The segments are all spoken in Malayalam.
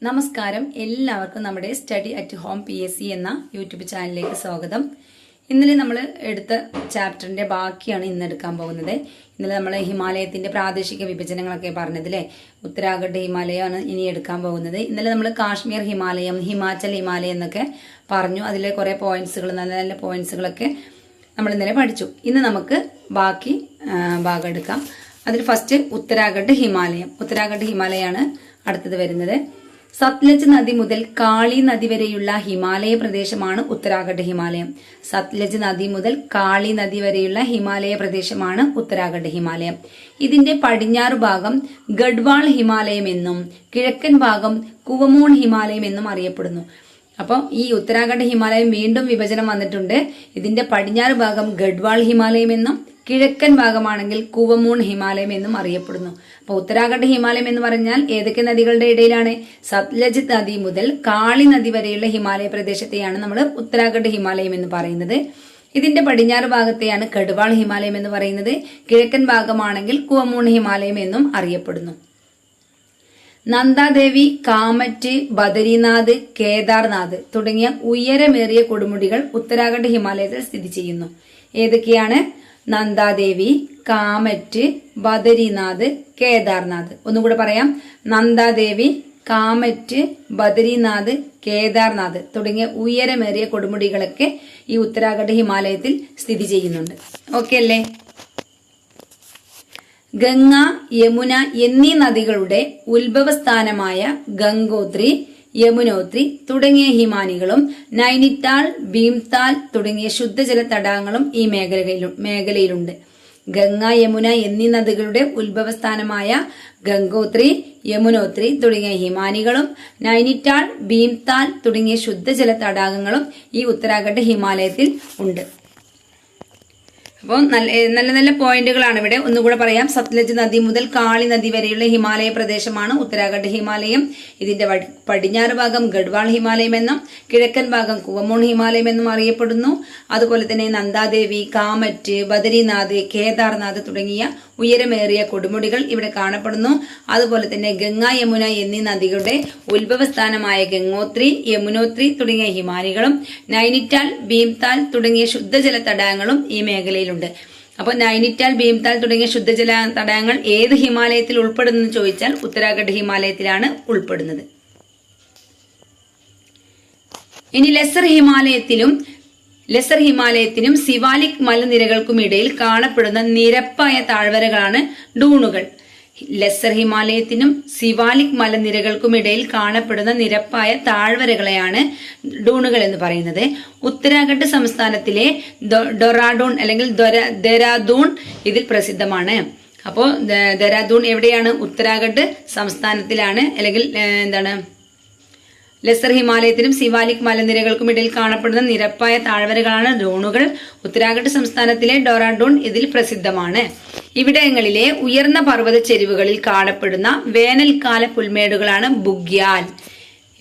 നമസ്കാരം, എല്ലാവർക്കും നമ്മുടെ സ്റ്റഡി അറ്റ് ഹോം PSC എന്ന യൂട്യൂബ് ചാനലിലേക്ക് സ്വാഗതം. ഇന്നലെ നമ്മൾ എടുത്ത ചാപ്റ്ററിന്റെ ബാക്കിയാണ് ഇന്ന് എടുക്കാൻ പോകുന്നത്. ഇന്നലെ നമ്മൾ ഹിമാലയത്തിന്റെ പ്രാദേശിക വിഭജനങ്ങളൊക്കെ പറഞ്ഞതില്ലേ, ഉത്തരാഖണ്ഡ് ഹിമാലയമാണ് ഇനി എടുക്കാൻ പോകുന്നത്. ഇന്നലെ നമ്മൾ കാശ്മീർ ഹിമാലയം, ഹിമാചൽ ഹിമാലയം എന്നൊക്കെ പറഞ്ഞു. അതിലെ കുറെ പോയിന്റ്സുകൾ, നല്ല നല്ല പോയിന്റ്സുകളൊക്കെ നമ്മൾ ഇന്നലെ പഠിച്ചു. ഇന്ന് നമുക്ക് ബാക്കി ഭാഗം എടുക്കാം. അതിൽ ഫസ്റ്റ് ഉത്തരാഖണ്ഡ് ഹിമാലയം. ഉത്തരാഖണ്ഡ് ഹിമാലയമാണ് അടുത്തത് വരുന്നത്. സത്ലജ് നദി മുതൽ കാളി നദി വരെയുള്ള ഹിമാലയ പ്രദേശമാണ് ഉത്തരാഖണ്ഡ് ഹിമാലയം. സത്ലജ് നദി മുതൽ കാളി നദി വരെയുള്ള ഹിമാലയ പ്രദേശമാണ് ഉത്തരാഖണ്ഡ് ഹിമാലയം. ഇതിന്റെ പടിഞ്ഞാറ് ഭാഗം ഗഡ്വാൾ ഹിമാലയം എന്നും കിഴക്കൻ ഭാഗം കുവമോൺ ഹിമാലയം എന്നും അറിയപ്പെടുന്നു. അപ്പോൾ ഈ ഉത്തരാഖണ്ഡ് ഹിമാലയം വീണ്ടും വിഭജനം വന്നിട്ടുണ്ട്. ഇതിന്റെ പടിഞ്ഞാറ് ഭാഗം ഗഡ്വാൾ ഹിമാലയം എന്നും കിഴക്കൻ ഭാഗമാണെങ്കിൽ കുവമൂൺ ഹിമാലയം എന്നും അറിയപ്പെടുന്നു. അപ്പോൾ ഉത്തരാഖണ്ഡ് ഹിമാലയം എന്ന് പറഞ്ഞാൽ ഏതൊക്കെ നദികളുടെ ഇടയിലാണ്? സത്ലജ് നദി മുതൽ കാളി നദി വരെയുള്ള ഹിമാലയ പ്രദേശത്തെയാണ് നമ്മൾ ഉത്തരാഖണ്ഡ് ഹിമാലയം എന്ന് പറയുന്നത്. ഇതിന്റെ പടിഞ്ഞാറ് ഭാഗത്തെയാണ് ഗഡ്വാൾ ഹിമാലയം എന്ന് പറയുന്നത്. കിഴക്കൻ ഭാഗമാണെങ്കിൽ കുവമൂൺ ഹിമാലയം എന്നും അറിയപ്പെടുന്നു. നന്ദാദേവി, കാമറ്റ്, ബദരിനാഥ്, കേദാർനാഥ് തുടങ്ങിയ ഉയരമേറിയ കൊടുമുടികൾ ഉത്തരാഖണ്ഡ് ഹിമാലയത്തിൽ സ്ഥിതി ചെയ്യുന്നു. ഏതൊക്കെയാണ്? നന്ദാദേവി, കാമറ്റ്, ബദരിനാഥ്, കേദാർനാഥ്. ഒന്നുകൂടെ പറയാം. നന്ദാദേവി, കാമറ്റ്, ബദരിനാഥ്, കേദാർനാഥ് തുടങ്ങിയ ഉയരമേറിയ കൊടുമുടികളൊക്കെ ഈ ഉത്തരാഖണ്ഡ് ഹിമാലയത്തിൽ സ്ഥിതി ചെയ്യുന്നുണ്ട്. ഓക്കെ അല്ലേ? ഗംഗ, യമുന എന്നീ നദികളുടെ ഉത്ഭവസ്ഥാനമായ ഗംഗോത്രി, യമുനോത്രി തുടങ്ങിയ ഹിമാനികളും നൈനിറ്റാൾ, ഭീംതാൽ തുടങ്ങിയ ശുദ്ധജല തടാകങ്ങളും ഈ മേഖലയിലുണ്ട്. ഗംഗ, യമുന എന്നീ നദികളുടെ ഉത്ഭവസ്ഥാനമായ ഗംഗോത്രി, യമുനോത്രി തുടങ്ങിയ ഹിമാനികളും നൈനിറ്റാൾ, ഭീംതാൽ തുടങ്ങിയ ശുദ്ധജല തടാകങ്ങളും ഈ ഉത്തരാഖണ്ഡ് ഹിമാലയത്തിൽ ഉണ്ട്. അപ്പോൾ നല്ല നല്ല പോയിന്റുകളാണ് ഇവിടെ. ഒന്നുകൂടെ പറയാം. സത്ലജ് നദി മുതൽ കാളി നദി വരെയുള്ള ഹിമാലയ പ്രദേശമാണ് ഉത്തരാഖണ്ഡ് ഹിമാലയം. ഇതിന്റെ പടിഞ്ഞാറ് ഭാഗം ഗഡ്വാൾ ഹിമാലയം എന്നും കിഴക്കൻ ഭാഗം കുവമോൺ ഹിമാലയം എന്നും അറിയപ്പെടുന്നു. അതുപോലെ തന്നെ നന്ദാദേവി, കാമറ്റ്, ബദരിനാഥ്, കേദാർനാഥ് തുടങ്ങിയ ഉയരമേറിയ കൊടുമുടികൾ ഇവിടെ കാണപ്പെടുന്നു. അതുപോലെ തന്നെ ഗംഗ, യമുന എന്നീ നദികളുടെ ഉത്ഭവസ്ഥാനമായ ഗംഗോത്രി, യമുനോത്രി തുടങ്ങിയ ഹിമാനികളും നൈനിറ്റാൾ, ഭീംതാൽ തുടങ്ങിയ ശുദ്ധജല തടാകങ്ങളും ഈ മേഖലയിലുണ്ട്. അപ്പോൾ നൈനിറ്റാൾ, ഭീംതാൽ തുടങ്ങിയ ശുദ്ധജല തടാകങ്ങൾ ഏത് ഹിമാലയത്തിൽ ഉൾപ്പെടുന്നു ചോദിച്ചാൽ ഉത്തരാഖണ്ഡ് ഹിമാലയത്തിലാണ് ഉൾപ്പെടുന്നത്. ഇനി ലെസർ ഹിമാലയത്തിനും സിവാലിക് മലനിരകൾക്കുമിടയിൽ കാണപ്പെടുന്ന നിരപ്പായ താഴ്വരകളാണ് ഡൂണുകൾ. ലെസർ ഹിമാലയത്തിനും സിവാലിക് മലനിരകൾക്കുമിടയിൽ കാണപ്പെടുന്ന നിരപ്പായ താഴ്വരകളെയാണ് ഡൂണുകൾ എന്ന് പറയുന്നത്. ഉത്തരാഖണ്ഡ് സംസ്ഥാനത്തിലെ ഡൊറാഡൂൺ അല്ലെങ്കിൽ ദെറാദൂൺ ഇതിൽ പ്രസിദ്ധമാണ്. അപ്പോൾ ദെറാദൂൺ എവിടെയാണ്? ഉത്തരാഖണ്ഡ് സംസ്ഥാനത്തിലാണ്. അല്ലെങ്കിൽ ലെസർ ഹിമാലയത്തിനും സിവാലിക് മലനിരകൾക്കും ഇടയിൽ കാണപ്പെടുന്ന നിരപ്പായ താഴ്വരകളാണ് ഡൂണുകൾ. ഉത്തരാഖണ്ഡ് സംസ്ഥാനത്തിലെ ഡെറാഡൂൺ ഇതിൽ പ്രസിദ്ധമാണ്. ഇവിടങ്ങളിലെ ഉയർന്ന പർവ്വത ചെരിവുകളിൽ കാണപ്പെടുന്ന വേനൽക്കാല പുൽമേടുകളാണ് ബുഗ്യാൽ.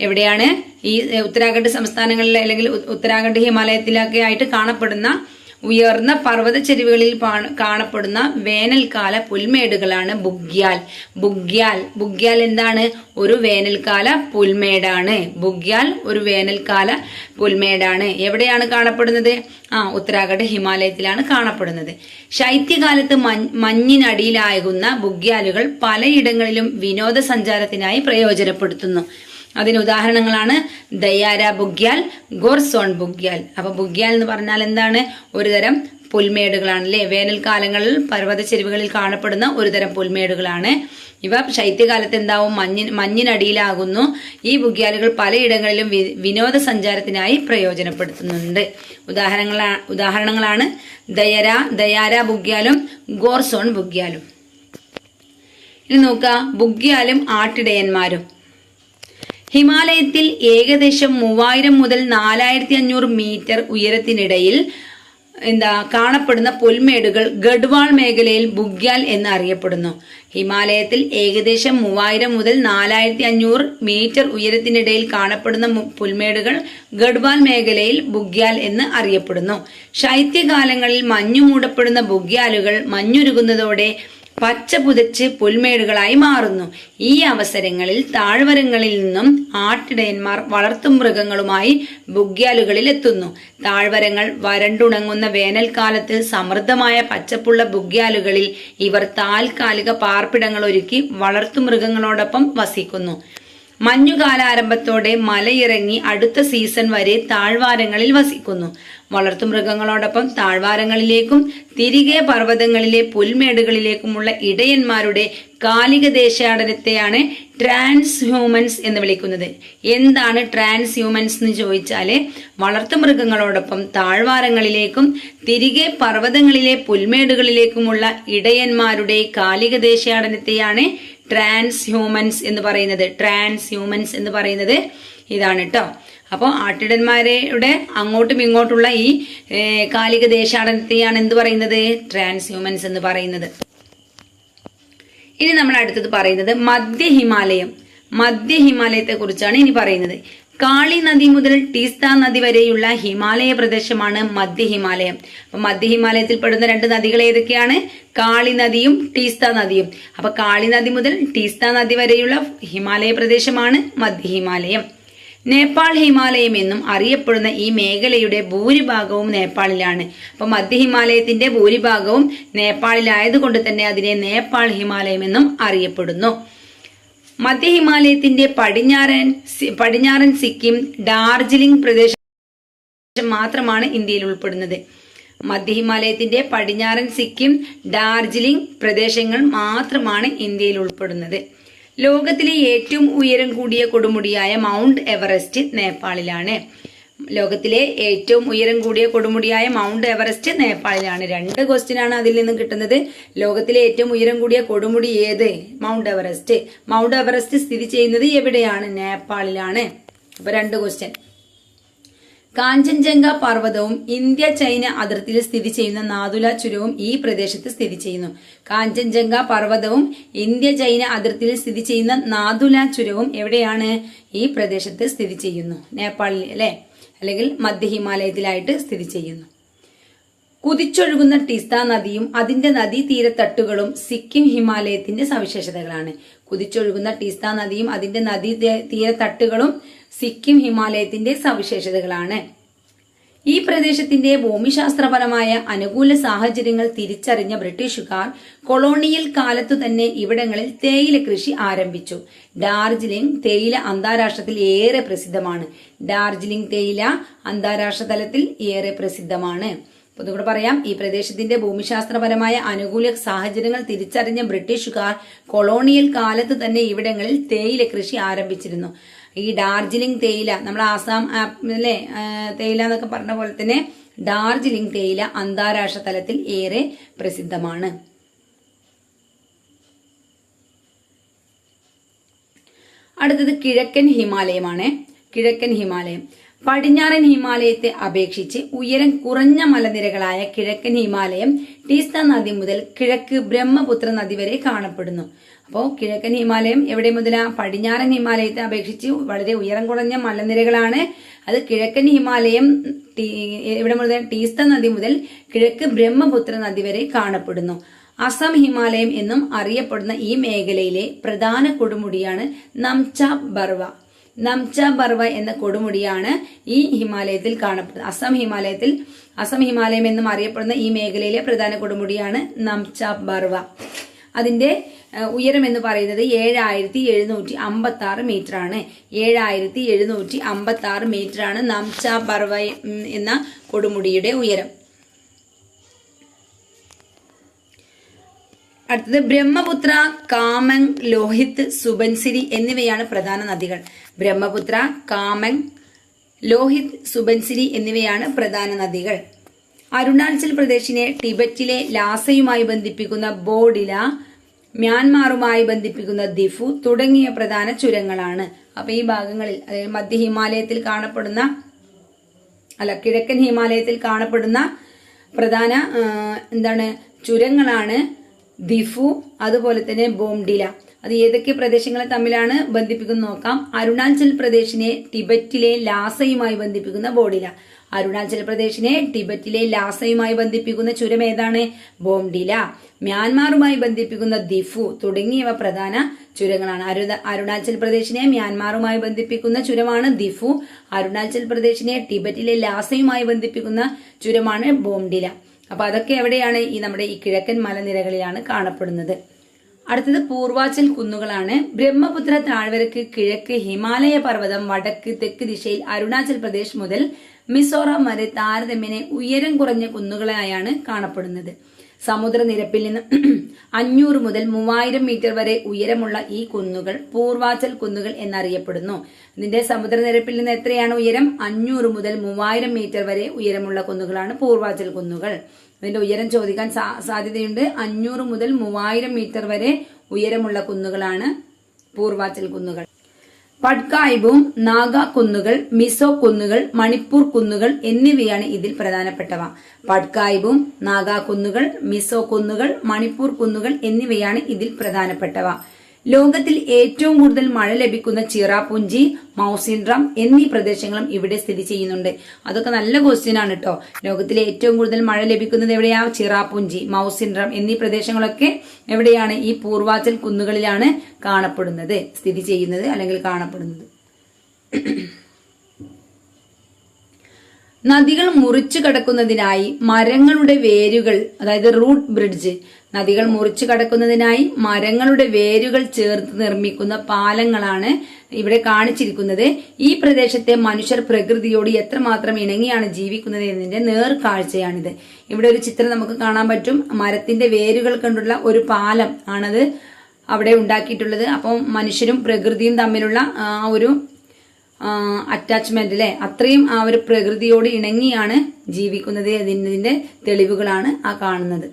എവിടെയാണ്? ഈ ഉത്തരാഖണ്ഡ് സംസ്ഥാനങ്ങളിലെ അല്ലെങ്കിൽ ഉത്തരാഖണ്ഡ് ഹിമാലയത്തിലൊക്കെ ആയിട്ട് കാണപ്പെടുന്ന ഉയർന്ന പർവ്വത ചെരിവുകളിൽ കാണപ്പെടുന്ന വേനൽക്കാല പുൽമേടുകളാണ് ബുഗ്യാൽ. ബുഗ്യാൽ എന്താണ്? ഒരു വേനൽക്കാല പുൽമേടാണ്. ബുഗ്യാൽ ഒരു വേനൽക്കാല പുൽമേടാണ്. എവിടെയാണ് കാണപ്പെടുന്നത്? ഉത്തരാഖണ്ഡ് ഹിമാലയത്തിലാണ് കാണപ്പെടുന്നത്. ശൈത്യകാലത്ത് മഞ്ഞിനടിയിലാകുന്ന ബുഗ്യാലുകൾ പലയിടങ്ങളിലും വിനോദസഞ്ചാരത്തിനായി പ്രയോജനപ്പെടുത്തുന്നു. അതിന് ഉദാഹരണങ്ങളാണ് ദയാര ബുഗ്യാൽ, ഗോർസോൺ ബുഗ്യാൽ. അപ്പൊ ബുഗ്യാൽ എന്ന് പറഞ്ഞാൽ എന്താണ്? ഒരുതരം പുൽമേടുകളാണല്ലേ. വേനൽക്കാലങ്ങളിൽ പർവ്വത ചെരുവുകളിൽ കാണപ്പെടുന്ന ഒരുതരം പുൽമേടുകളാണ് ഇവ. ശൈത്യകാലത്ത് എന്താവും? മഞ്ഞിനടിയിലാകുന്നു. ഈ ബുഗ്യാലുകൾ പലയിടങ്ങളിലും വിനോദസഞ്ചാരത്തിനായി പ്രയോജനപ്പെടുത്തുന്നുണ്ട്. ഉദാഹരണങ്ങളാണ് ദയാര ബുഗ്യാലും ഗോർസോൺ ബുഗ്യാലും. ഇനി നോക്കുക, ബുഗ്യാലും ആട്ടിടയന്മാരും. ഹിമാലയത്തിൽ ഏകദേശം 3000 മുതൽ 4500 മീറ്റർ ഉയരത്തിനിടയിൽ കാണപ്പെടുന്ന പുൽമേടുകൾ ഗഡ്വാൾ മേഖലയിൽ ബുഗ്യാൽ എന്ന് അറിയപ്പെടുന്നു. ഹിമാലയത്തിൽ ഏകദേശം 3000 മുതൽ 4500 മീറ്റർ ഉയരത്തിനിടയിൽ കാണപ്പെടുന്ന പുൽമേടുകൾ ഗഡ്വാൾ മേഖലയിൽ ബുഗ്യാൽ എന്ന് അറിയപ്പെടുന്നു. ശൈത്യകാലങ്ങളിൽ മഞ്ഞു മൂടപ്പെടുന്ന ബുഗ്യാലുകൾ മഞ്ഞുരുകുന്നതോടെ പച്ച പുതച്ച് പുൽമേടുകളായി മാറുന്നു. ഈ അവസരങ്ങളിൽ താഴ്വരങ്ങളിൽ നിന്നും ആട്ടിടയന്മാർ വളർത്തുമൃഗങ്ങളുമായി ബുഗ്യാലുകളിൽ എത്തുന്നു. താഴ്വരങ്ങൾ വരണ്ടുണങ്ങുന്ന വേനൽക്കാലത്ത് സമൃദ്ധമായ പച്ചപ്പുള്ള ബുഗ്യാലുകളിൽ ഇവർ താൽക്കാലിക പാർപ്പിടങ്ങൾ ഒരുക്കി വളർത്തുമൃഗങ്ങളോടൊപ്പം വസിക്കുന്നു. മഞ്ഞുകാലാരംഭത്തോടെ മലയിറങ്ങി അടുത്ത സീസൺ വരെ താഴ്വാരങ്ങളിൽ വസിക്കുന്നു. വളർത്തുമൃഗങ്ങളോടൊപ്പം താഴ്വാരങ്ങളിലേക്കും തിരികെ പർവ്വതങ്ങളിലെ പുൽമേടുകളിലേക്കുമുള്ള ഇടയന്മാരുടെ കാലിക ദേശാടനത്തെയാണ് ട്രാൻസ് ഹ്യൂമൻസ് എന്ന് വിളിക്കുന്നത്. എന്താണ് ട്രാൻസ് ഹ്യൂമൻസ് എന്ന് ചോദിച്ചാല് വളർത്തുമൃഗങ്ങളോടൊപ്പം താഴ്വാരങ്ങളിലേക്കും തിരികെ പർവ്വതങ്ങളിലെ പുൽമേടുകളിലേക്കുമുള്ള ഇടയന്മാരുടെ കാലിക ദേശാടനത്തെയാണ് ട്രാൻസ് ഹ്യൂമൻസ് എന്ന് പറയുന്നത്. ട്രാൻസ് ഹ്യൂമൻസ് എന്ന് പറയുന്നത് ഇതാണ് കേട്ടോ. അപ്പോൾ ആട്ടിടന്മാരുടെ അങ്ങോട്ടും ഇങ്ങോട്ടുള്ള ഈ കാലിക ദേശാടനത്തെയാണ് എന്ത് പറയുന്നത്? ട്രാൻസ് ഹ്യൂമൻസ് എന്ന് പറയുന്നത്. ഇനി നമ്മൾ അടുത്തത് പറയുന്നത് മധ്യ ഹിമാലയം. മധ്യ ഹിമാലയത്തെ കുറിച്ചാണ് ഇനി പറയുന്നത്. കാളി നദി മുതൽ ടീസ്ത നദി വരെയുള്ള ഹിമാലയ പ്രദേശമാണ് മധ്യ ഹിമാലയം. അപ്പൊ മധ്യ ഹിമാലയത്തിൽ പെടുന്ന രണ്ട് നദികൾ ഏതൊക്കെയാണ്? കാളി നദിയും ടീസ്ത നദിയും. അപ്പൊ കാളി നദി മുതൽ ടീസ്ത നദി വരെയുള്ള ഹിമാലയ പ്രദേശമാണ് മധ്യ ഹിമാലയം. നേപ്പാൾ ഹിമാലയം എന്നും അറിയപ്പെടുന്ന ഈ മേഖലയുടെ ഭൂരിഭാഗവും നേപ്പാളിലാണ്. അപ്പൊ മധ്യ ഹിമാലയത്തിന്റെ ഭൂരിഭാഗവും നേപ്പാളിലായതുകൊണ്ട് തന്നെ അതിനെ നേപ്പാൾ ഹിമാലയം എന്നും അറിയപ്പെടുന്നു. മധ്യ ഹിമാലയത്തിന്റെ പടിഞ്ഞാറൻ സിക്കിം, ഡാർജിലിംഗ് പ്രദേശം മാത്രമാണ് ഇന്ത്യയിൽ ഉൾപ്പെടുന്നത്. മധ്യ ഹിമാലയത്തിന്റെ പടിഞ്ഞാറൻ സിക്കിം, ഡാർജിലിംഗ് പ്രദേശങ്ങൾ മാത്രമാണ് ഇന്ത്യയിൽ ഉൾപ്പെടുന്നത്. ലോകത്തിലെ ഏറ്റവും ഉയരം കൂടിയ കൊടുമുടിയായ മൗണ്ട് എവറസ്റ്റ് നേപ്പാളിലാണ്. ലോകത്തിലെ ഏറ്റവും ഉയരം കൂടിയ കൊടുമുടിയായ മൗണ്ട് എവറസ്റ്റ് നേപ്പാളിലാണ്. 2 ക്വസ്റ്റ്യനാണ് അതിൽ നിന്നും കിട്ടുന്നത്. ലോകത്തിലെ ഏറ്റവും ഉയരം കൂടിയ കൊടുമുടി ഏത്? Mount Everest. മൗണ്ട് എവറസ്റ്റ് സ്ഥിതി ചെയ്യുന്നത് എവിടെയാണ്? നേപ്പാളിലാണ്. അപ്പൊ 2 ക്വസ്റ്റ്യൻ. കാഞ്ചൻജംഗ പർവ്വതവും ഇന്ത്യ ചൈന അതിർത്തിയിൽ സ്ഥിതി ചെയ്യുന്ന നാഥുല ചുരവും ഈ പ്രദേശത്ത് സ്ഥിതി ചെയ്യുന്നു. കാഞ്ചൻജംഗ പർവ്വതവും ഇന്ത്യ ചൈന അതിർത്തിയിൽ സ്ഥിതി ചെയ്യുന്ന നാഥുല ചുരവും എവിടെയാണ്? ഈ പ്രദേശത്ത് സ്ഥിതി ചെയ്യുന്നു. നേപ്പാളിൽ അല്ലെ, അല്ലെങ്കിൽ മധ്യ ഹിമാലയത്തിലായിട്ട് സ്ഥിതി ചെയ്യുന്നു. കുതിച്ചൊഴുകുന്ന ടീസ്ത നദിയും അതിന്റെ നദീതീരത്തട്ടുകളും സിക്കിം ഹിമാലയത്തിന്റെ സവിശേഷതകളാണ്. കുതിച്ചൊഴുകുന്ന ടീസ്ത നദിയും അതിന്റെ നദീതീരത്തട്ടുകളും സിക്കിം ഹിമാലയത്തിന്റെ സവിശേഷതകളാണ്. ഈ പ്രദേശത്തിന്റെ ഭൂമിശാസ്ത്രപരമായ അനുകൂല സാഹചര്യങ്ങൾ തിരിച്ചറിഞ്ഞ ബ്രിട്ടീഷുകാർ കൊളോണിയൽ കാലത്തു തന്നെ ഇവിടങ്ങളിൽ തേയില കൃഷി ആരംഭിച്ചു. ഡാർജിലിംഗ് തേയില അന്താരാഷ്ട്രത്തിൽ ഏറെ പ്രസിദ്ധമാണ്. ഡാർജിലിംഗ് തേയില അന്താരാഷ്ട്ര തലത്തിൽ ഏറെ പ്രസിദ്ധമാണ്. ഒന്നുകൂടെ പറയാം. ഈ പ്രദേശത്തിന്റെ ഭൂമിശാസ്ത്രപരമായ അനുകൂല സാഹചര്യങ്ങൾ തിരിച്ചറിഞ്ഞ ബ്രിട്ടീഷുകാർ കൊളോണിയൽ കാലത്ത് തന്നെ ഇവിടങ്ങളിൽ തേയില കൃഷി ആരംഭിച്ചിരുന്നു. ഈ ഡാർജിലിംഗ് തേയില, നമ്മൾ ആസാം അല്ലേ തേയില എന്നൊക്കെ പറഞ്ഞ പോലെ തന്നെ ഡാർജിലിംഗ് തേയില അന്താരാഷ്ട്ര തലത്തിൽ ഏറെ പ്രസിദ്ധമാണ്. അടുത്തത് കിഴക്കൻ ഹിമാലയമാണ്. കിഴക്കൻ ഹിമാലയം പടിഞ്ഞാറൻ ഹിമാലയത്തെ അപേക്ഷിച്ച് ഉയരം കുറഞ്ഞ മലനിരകളായ കിഴക്കൻ ഹിമാലയം ടീസ്ത നദി മുതൽ കിഴക്ക് ബ്രഹ്മപുത്ര നദി വരെ കാണപ്പെടുന്നു. അപ്പോൾ കിഴക്കൻ ഹിമാലയം എവിടെ മുതലാ? പടിഞ്ഞാറൻ ഹിമാലയത്തെ അപേക്ഷിച്ച് വളരെ ഉയരം കുറഞ്ഞ മലനിരകളാണ്. അത് കിഴക്കൻ ഹിമാലയം എവിടെ മുതൽ? ടീസ്ത നദി മുതൽ കിഴക്ക് ബ്രഹ്മപുത്ര നദി വരെ കാണപ്പെടുന്നു. അസം ഹിമാലയം എന്നും അറിയപ്പെടുന്ന ഈ മേഖലയിലെ പ്രധാന കൊടുമുടിയാണ് നംച ബർവ. നംച ബർവ എന്ന കൊടുമുടിയാണ് ഈ ഹിമാലയത്തിൽ കാണപ്പെടുന്നത്. അസം ഹിമാലയം എന്നും അറിയപ്പെടുന്ന ഈ മേഖലയിലെ പ്രധാന കൊടുമുടിയാണ് നംച ബർവ. അതിന്റെ ഉയരം എന്ന് പറയുന്നത് 7756 മീറ്റർ ആണ്. 7756 മീറ്റർ ആണ് നംച ബർവ എന്ന കൊടുമുടിയുടെ ഉയരം. അടുത്തത് ബ്രഹ്മപുത്ര, കാമങ്, ലോഹിത്, സുബൻസിരി എന്നിവയാണ് പ്രധാന നദികൾ. ബ്രഹ്മപുത്ര, കാമങ്, ലോഹിത്, സുബൻസിരി എന്നിവയാണ് പ്രധാന നദികൾ. അരുണാചൽ പ്രദേശിനെ ടിബറ്റിലെ ലാസയുമായി ബന്ധിപ്പിക്കുന്ന ബോഡില, മ്യാൻമാറുമായി ബന്ധിപ്പിക്കുന്ന ദിഫു തുടങ്ങിയ പ്രധാന ചുരങ്ങളാണ്. അപ്പൊ ഈ ഭാഗങ്ങളിൽ അതായത് മധ്യ ഹിമാലയത്തിൽ കാണപ്പെടുന്ന കിഴക്കൻ ഹിമാലയത്തിൽ കാണപ്പെടുന്ന പ്രധാന ചുരങ്ങളാണ് ദിഫു, അതുപോലെ തന്നെ ബോംഡില. അത് ഏതൊക്കെ പ്രദേശങ്ങളെ തമ്മിലാണ് ബന്ധിപ്പിക്കുന്നത് നോക്കാം. അരുണാചൽ പ്രദേശിനെ ടിബറ്റിലെ ലാസയുമായി ബന്ധിപ്പിക്കുന്ന ബോഡില. അരുണാചൽ പ്രദേശിനെ ടിബറ്റിലെ ലാസയുമായി ബന്ധിപ്പിക്കുന്ന ചുരം ഏതാണ്? ബോംഡില. മ്യാൻമാറുമായി ബന്ധിപ്പിക്കുന്ന ദിഫു തുടങ്ങിയവ പ്രധാന ചുരങ്ങളാണ്. അരുണാചൽ പ്രദേശിനെ മ്യാൻമാറുമായി ബന്ധിപ്പിക്കുന്ന ചുരമാണ് ദിഫു. അരുണാചൽ പ്രദേശിനെ ടിബറ്റിലെ ലാസയുമായി ബന്ധിപ്പിക്കുന്ന ചുരമാണ് ബോംഡില. അപ്പൊ അതൊക്കെ എവിടെയാണ്? നമ്മുടെ ഈ കിഴക്കൻ മലനിരകളിലാണ് കാണപ്പെടുന്നത്. അടുത്തത് പൂർവാചൽ കുന്നുകളാണ്. ബ്രഹ്മപുത്ര താഴ്വരക്ക് കിഴക്ക് ഹിമാലയ പർവ്വതം, വടക്ക് തെക്ക് ദിശയിൽ അരുണാചൽ പ്രദേശ് മുതൽ മിസോറാം വരെ താരതമ്യേന ഉയരം കുറഞ്ഞ കുന്നുകളായാണ് കാണപ്പെടുന്നത്. സമുദ്രനിരപ്പിൽ നിന്ന് 500 മുതൽ 3000 മീറ്റർ വരെ ഉയരമുള്ള ഈ കുന്നുകൾ പൂർവാചൽ കുന്നുകൾ എന്നറിയപ്പെടുന്നു. ഇതിന്റെ സമുദ്രനിരപ്പിൽ നിന്ന് എത്രയാണ് ഉയരം? 500 മുതൽ 3000 മീറ്റർ വരെ ഉയരമുള്ള കുന്നുകളാണ് പൂർവാചൽ കുന്നുകൾ. ഇതിന്റെ ഉയരം ചോദിക്കാൻ സാധ്യതയുണ്ട്. 500 മുതൽ 3000 മീറ്റർ വരെ ഉയരമുള്ള കുന്നുകളാണ് പൂർവാചൽ കുന്നുകൾ. പട്കായിബും നാഗ കുന്നുകൾ, മിസോ കുന്നുകൾ, മണിപ്പൂർ കുന്നുകൾ എന്നിവയാണ് ഇതിൽ പ്രധാനപ്പെട്ടവ. പട്കായിബും നാഗ കുന്നുകൾ, മിസോ കുന്നുകൾ, മണിപ്പൂർ കുന്നുകൾ എന്നിവയാണ് ഇതിൽ പ്രധാനപ്പെട്ടവ. ലോകത്തിൽ ഏറ്റവും കൂടുതൽ മഴ ലഭിക്കുന്ന ചിറാപുഞ്ചി, മൗസിൻഡ്രം എന്നീ പ്രദേശങ്ങളും ഇവിടെ സ്ഥിതി ചെയ്യുന്നുണ്ട്. അതൊക്കെ നല്ല ക്വസ്റ്റ്യൻ ആണ് കേട്ടോ. ലോകത്തിലെ ഏറ്റവും കൂടുതൽ മഴ ലഭിക്കുന്നത് എവിടെയാ? ചിറാപുഞ്ചി, മൗസിൻഡ്രം എന്നീ പ്രദേശങ്ങളൊക്കെ എവിടെയാണ്? ഈ പൂർവാചൽ കുന്നുകളിലാണ് കാണപ്പെടുന്നത്, സ്ഥിതി ചെയ്യുന്നത് അല്ലെങ്കിൽ കാണപ്പെടുന്നത്. നദികൾ മുറിച്ചു കടക്കുന്നതിനായി മരങ്ങളുടെ വേരുകൾ, അതായത് റൂട്ട് ബ്രിഡ്ജ്, നദികൾ മുറിച്ചു കടക്കുന്നതിനായി മരങ്ങളുടെ വേരുകൾ ചേർത്ത് നിർമ്മിക്കുന്ന പാലങ്ങളാണ് ഇവിടെ കാണിച്ചിരിക്കുന്നത്. ഈ പ്രദേശത്തെ മനുഷ്യർ പ്രകൃതിയോട് എത്രമാത്രം ഇണങ്ങിയാണ് ജീവിക്കുന്നത് എന്നതിന്റെ നേർക്കാഴ്ചയാണിത്. ഇവിടെ ഒരു ചിത്രം നമുക്ക് കാണാൻ പറ്റും. മരത്തിന്റെ വേരുകൾ കൊണ്ടുള്ള ഒരു പാലം ആണത് അവിടെ ഉണ്ടാക്കിയിട്ടുള്ളത്. അപ്പം മനുഷ്യരും പ്രകൃതിയും തമ്മിലുള്ള ആ ഒരു അറ്റാച്ച്മെന്റ് അല്ലെ, അത്രയും ആ ഒരു പ്രകൃതിയോട് ഇണങ്ങിയാണ് ജീവിക്കുന്നത് എന്നതിന്റെ തെളിവുകളാണ് ആ കാണുന്നത്.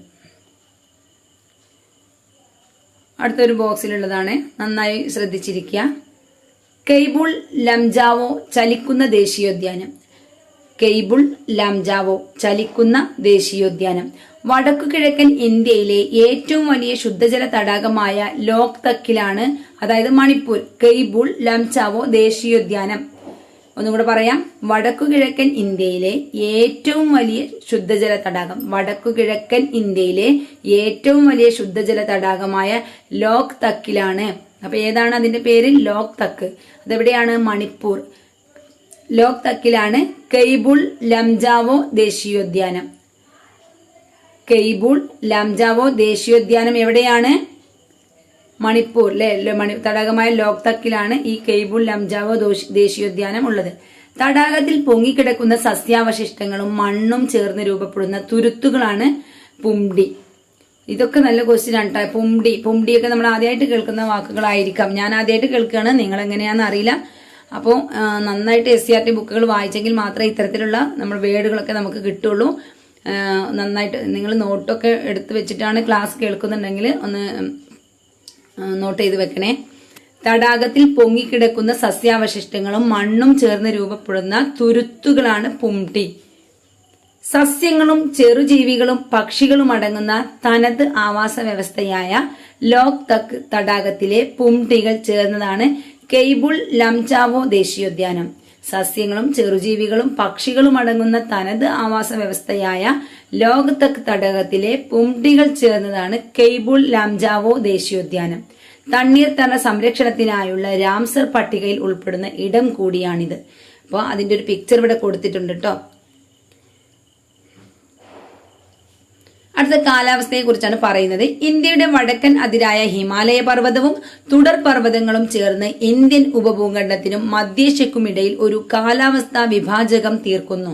അടുത്തൊരു ബോക്സിലുള്ളതാണ്, നന്നായി ശ്രദ്ധിച്ചിരിക്കുക. കെയ്ബുൾ ലംജാവോ ചലിക്കുന്ന ദേശീയോദ്യാനം. കെയ്ബുൾ ലംജാവോ ചലിക്കുന്ന ദേശീയോദ്യാനം വടക്കു കിഴക്കൻ ഇന്ത്യയിലെ ഏറ്റവും വലിയ ശുദ്ധജല തടാകമായ ലോക്തക്കിലാണ്, അതായത് മണിപ്പൂർ. കെയ്ബുൾ ലംജാവോ ദേശീയോദ്യാനം, ഒന്നുകൂടെ പറയാം. വടക്കു കിഴക്കൻ ഇന്ത്യയിലെ ഏറ്റവും വലിയ ശുദ്ധജല തടാകം, വടക്കു കിഴക്കൻ ഇന്ത്യയിലെ ഏറ്റവും വലിയ ശുദ്ധജല തടാകമായ ലോക്തക്കിലാണ്. അപ്പൊ ഏതാണ് അതിന്റെ പേര്? ലോക്തക്ക്. അതെവിടെയാണ്? മണിപ്പൂർ. ലോക്തക്കിലാണ് കെയ്ബുൾ ലംജാവോ ദേശീയോദ്യാനം. കെയ്ബുൾ ലംജാവോ ദേശീയോദ്യാനം എവിടെയാണ്? മണിപ്പൂർ തടാകമായ ലോക്തക്കിലാണ് ഈ കെയ്ബുൾ ലംജാവോ ദേശീയോദ്യാനം ഉള്ളത്. തടാകത്തിൽ പൊങ്ങിക്കിടക്കുന്ന സസ്യാവശിഷ്ടങ്ങളും മണ്ണും ചേർന്ന് രൂപപ്പെടുന്ന തുരുത്തുകളാണ് പുംഡി. ഇതൊക്കെ നല്ല ക്വസ്റ്റ്യൻ ആണ് കേട്ടോ. പുംഡിയൊക്കെ നമ്മൾ ആദ്യമായിട്ട് കേൾക്കുന്ന വാക്കുകളായിരിക്കാം. ഞാൻ ആദ്യമായിട്ട് കേൾക്കുകയാണ്, നിങ്ങൾ എങ്ങനെയാണെന്ന് അറിയില്ല. അപ്പോൾ നന്നായിട്ട് SCERT ബുക്കുകൾ വായിച്ചെങ്കിൽ മാത്രമേ ഇത്തരത്തിലുള്ള നമ്മൾ വേർഡുകളൊക്കെ നമുക്ക് കിട്ടുള്ളൂ. നന്നായിട്ട് നിങ്ങൾ നോട്ടൊക്കെ എടുത്ത് വെച്ചിട്ടാണ് ക്ലാസ് കേൾക്കുന്നുണ്ടെങ്കിൽ ഒന്ന് നോട്ട് ചെയ്ത് വെക്കണേ. തടാകത്തിൽ പൊങ്ങിക്കിടക്കുന്ന സസ്യാവശിഷ്ടങ്ങളും മണ്ണും ചേർന്ന് രൂപപ്പെടുന്ന തുരുത്തുകളാണ് പുംഡി. സസ്യങ്ങളും ചെറുജീവികളും പക്ഷികളും അടങ്ങുന്ന തനത് ആവാസ വ്യവസ്ഥയായ ലോക്തക് തടാകത്തിലെ പുംഡികൾ ചേർന്നതാണ് കെയ്ബുൾ ലംജാവോ ദേശീയോദ്യാനം. സസ്യങ്ങളും ചെറുജീവികളും പക്ഷികളും അടങ്ങുന്ന തനത് ആവാസ വ്യവസ്ഥയായ ലോക്തക് തടാകത്തിലെ പുംഡികൾ ചേർന്നതാണ് കെയ്ബുൾ ലംജാവോ ദേശീയോദ്യാനം. തണ്ണീർത്തട സംരക്ഷണത്തിനായുള്ള രാംസർ പട്ടികയിൽ ഉൾപ്പെടുന്ന ഇടം കൂടിയാണിത്. അപ്പോൾ അതിന്റെ ഒരു പിക്ചർ ഇവിടെ കൊടുത്തിട്ടുണ്ട് കേട്ടോ. അടുത്ത കാലാവസ്ഥയെ കുറിച്ചാണ് പറയുന്നത്. ഇന്ത്യയുടെ വടക്കൻ അതിരായ ഹിമാലയ പർവ്വതവും തുടർ പർവ്വതങ്ങളും ചേർന്ന് ഇന്ത്യൻ ഉപഭൂഖണ്ഡത്തിനും മധ്യേഷ്യക്കുമിടയിൽ ഒരു കാലാവസ്ഥാ വിഭാജകം തീർക്കുന്നു.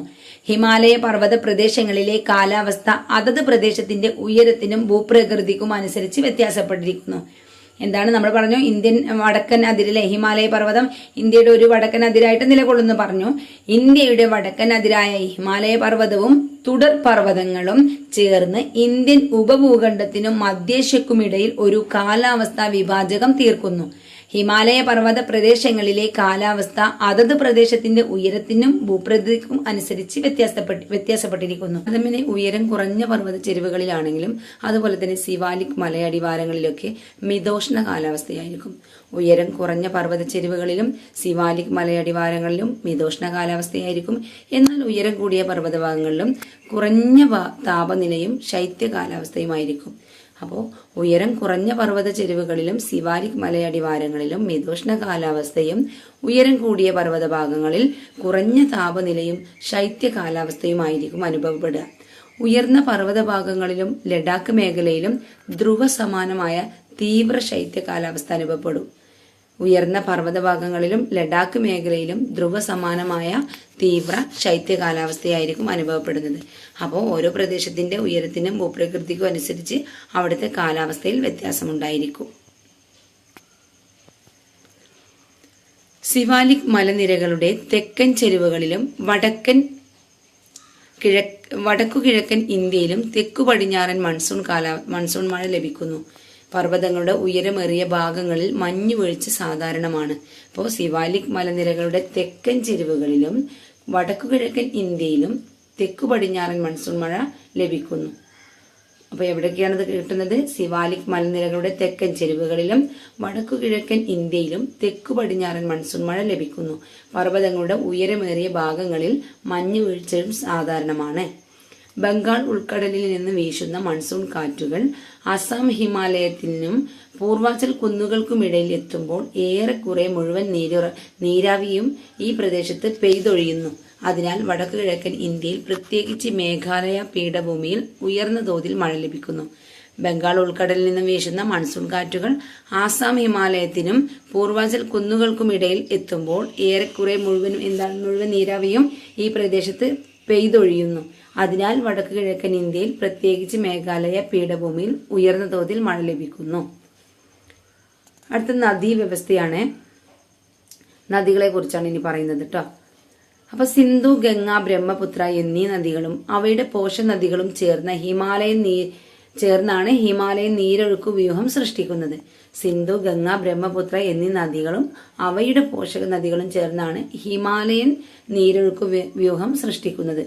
ഹിമാലയ പർവ്വത പ്രദേശങ്ങളിലെ കാലാവസ്ഥ അതത് പ്രദേശത്തിന്റെ ഉയരത്തിനും ഭൂപ്രകൃതിക്കും അനുസരിച്ച് വ്യത്യാസപ്പെട്ടിരിക്കുന്നു. എന്താണ് നമ്മൾ പറഞ്ഞു? ഇന്ത്യൻ വടക്കൻ അതിരിലെ ഹിമാലയ പർവ്വതം ഇന്ത്യയുടെ ഒരു വടക്കൻ അതിരായിട്ട് നിലകൊള്ളുന്നു പറഞ്ഞു. ഇന്ത്യയുടെ വടക്കൻ അതിരായ ഹിമാലയ പർവ്വതവും തുടർ പർവ്വതങ്ങളും ചേർന്ന് ഇന്ത്യൻ ഉപഭൂഖണ്ഡത്തിനും മധ്യേഷ്യക്കുമിടയിൽ ഒരു കാലാവസ്ഥാ വിഭാജകം തീർക്കുന്നു. ഹിമാലയ പർവ്വത പ്രദേശങ്ങളിലെ കാലാവസ്ഥ അതത് പ്രദേശത്തിന്റെ ഉയരത്തിനും ഭൂപ്രകൃതിക്കും അനുസരിച്ച് വ്യത്യാസപ്പെട്ടിരിക്കുന്നു. അതുപോലെ ഉയരം കുറഞ്ഞ പർവ്വത ചെരുവുകളിലാണെങ്കിലും അതുപോലെ തന്നെ സിവാലിക് മലയടിവാരങ്ങളിലൊക്കെ മിതോഷ്ണ കാലാവസ്ഥയായിരിക്കും. ഉയരം കുറഞ്ഞ പർവ്വത ചെരുവുകളിലും സിവാലിക് മലയടിവാരങ്ങളിലും മിതോഷ്ണ കാലാവസ്ഥയായിരിക്കും. എന്നാൽ ഉയരം കൂടിയ പർവ്വതഭാഗങ്ങളിലും കുറഞ്ഞ താപനിലയും ശൈത്യ കാലാവസ്ഥയുമായിരിക്കും. അപ്പോൾ ഉയരം കുറഞ്ഞ പർവ്വത ചെരുവുകളിലും സിവാലിക് മലയടിവാരങ്ങളിലും മിതോഷ്ണ കാലാവസ്ഥയും ഉയരം കൂടിയ പർവ്വത ഭാഗങ്ങളിൽ കുറഞ്ഞ താപനിലയും ശൈത്യ കാലാവസ്ഥയുമായിരിക്കും അനുഭവപ്പെടുക. ഉയർന്ന പർവ്വത ഭാഗങ്ങളിലും ലഡാക്ക് മേഖലയിലും ധ്രുവ സമാനമായ തീവ്ര ശൈത്യ കാലാവസ്ഥ അനുഭവപ്പെടും. ഉയർന്ന പർവ്വത ഭാഗങ്ങളിലും ലഡാക്ക് മേഖലയിലും ധ്രുവ സമാനമായ തീവ്ര ശൈത്യ കാലാവസ്ഥയായിരിക്കും അനുഭവപ്പെടുന്നത്. അപ്പോൾ ഓരോ പ്രദേശത്തിന്റെ ഉയരത്തിനും ഭൂപ്രകൃതിക്കും അനുസരിച്ച് അവിടുത്തെ കാലാവസ്ഥയിൽ വ്യത്യാസമുണ്ടായിരിക്കും. സിവാലിക് മലനിരകളുടെ തെക്കൻ ചെരുവുകളിലും വടക്കുകിഴക്കൻ ഇന്ത്യയിലും തെക്കു പടിഞ്ഞാറൻ മൺസൂൺ മഴ ലഭിക്കുന്നു. പർവ്വതങ്ങളുടെ ഉയരമേറിയ ഭാഗങ്ങളിൽ മഞ്ഞുവീഴ്ച സാധാരണമാണ്. അപ്പോൾ സിവാലിക് മലനിരകളുടെ തെക്കൻ ചെരുവുകളിലും വടക്കുകിഴക്കൻ ഇന്ത്യയിലും തെക്കു പടിഞ്ഞാറൻ മൺസൂൺ മഴ ലഭിക്കുന്നു. അപ്പോൾ എവിടേക്കാണ് ഇത് കിട്ടുന്നത്? സിവാലിക് മലനിരകളുടെ തെക്കൻ ചെരുവുകളിലും വടക്കുകിഴക്കൻ ഇന്ത്യയിലും തെക്കു പടിഞ്ഞാറൻ മൺസൂൺ മഴ ലഭിക്കുന്നു. പർവ്വതങ്ങളുടെ ഉയരമേറിയ ഭാഗങ്ങളിൽ മഞ്ഞുവീഴ്ചയും സാധാരണമാണ്. ബംഗാൾ ഉൾക്കടലിൽ നിന്ന് വീശുന്ന മൺസൂൺ കാറ്റുകൾ അസം ഹിമാലയത്തിനും പൂർവാചൽ കുന്നുകൾക്കുമിടയിൽ എത്തുമ്പോൾ ഏറെക്കുറെ മുഴുവൻ നീരാവിയും ഈ പ്രദേശത്ത് പെയ്തൊഴിയുന്നു. അതിനാൽ വടക്കു കിഴക്കൻ ഇന്ത്യയിൽ, പ്രത്യേകിച്ച് മേഘാലയ പീഠഭൂമിയിൽ ഉയർന്ന തോതിൽ മഴ ലഭിക്കുന്നു. ബംഗാൾ ഉൾക്കടലിൽ നിന്നും വീശുന്ന മൺസൂൺ കാറ്റുകൾ ആസാം ഹിമാലയത്തിനും പൂർവാചൽ കുന്നുകൾക്കുമിടയിൽ എത്തുമ്പോൾ ഏറെക്കുറെ മുഴുവൻ നീരാവിയും ഈ പ്രദേശത്ത് പെയ്തൊഴിയുന്നു. അതിനാൽ വടക്കു കിഴക്കൻ ഇന്ത്യയിൽ, പ്രത്യേകിച്ച് മേഘാലയ പീഠഭൂമിയിൽ ഉയർന്ന തോതിൽ മഴ ലഭിക്കുന്നു. അടുത്ത നദീവ്യവസ്ഥയാണ്. നദികളെ കുറിച്ചാണ് ഇനി പറയുന്നത് കേട്ടോ. അപ്പൊ സിന്ധു, ഗംഗ, ബ്രഹ്മപുത്ര എന്നീ നദികളും അവയുടെ പോഷനദികളും ചേർന്നാണ് ഹിമാലയൻ നീരൊഴുക്കു വ്യൂഹം സൃഷ്ടിക്കുന്നത്. സിന്ധു, ഗംഗ, ബ്രഹ്മപുത്ര എന്നീ നദികളും അവയുടെ പോഷക നദികളും ചേർന്നാണ് ഹിമാലയൻ നീരൊഴുക്കു വ്യൂഹം സൃഷ്ടിക്കുന്നത്.